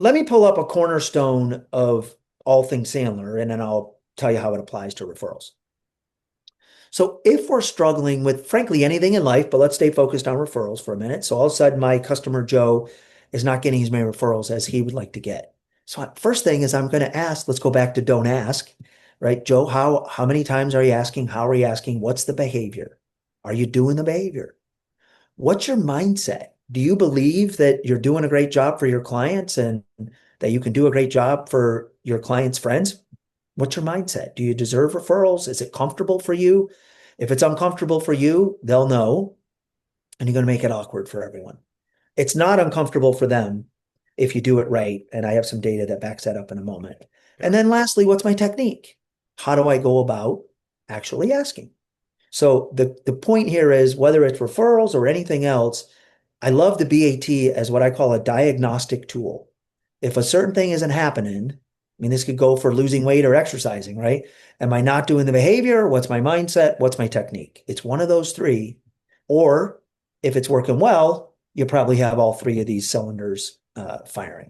let me pull up a cornerstone of all things Sandler, and then I'll tell you how it applies to referrals. So if we're struggling with, frankly, anything in life, but let's stay focused on referrals for a minute. So all of a sudden, my customer Joe is not getting as many referrals as he would like to get. So first thing is I'm going to ask, let's go back to don't ask, right? Joe, how many times are you asking? How are you asking? What's the behavior? Are you doing the behavior? What's your mindset? Do you believe that you're doing a great job for your clients and that you can do a great job for your clients' friends? What's your mindset? Do you deserve referrals? Is it comfortable for you? If it's uncomfortable for you, they'll know, and you're going to make it awkward for everyone. It's not uncomfortable for them if you do it right. And I have some data that backs that up in a moment. And then lastly, what's my technique? How do I go about actually asking? So the point here is whether it's referrals or anything else, I love the BAT as what I call a diagnostic tool. If a certain thing isn't happening, I mean, this could go for losing weight or exercising, right? Am I not doing the behavior? What's my mindset? What's my technique? It's one of those three. Or if it's working well, you probably have all three of these cylinders firing.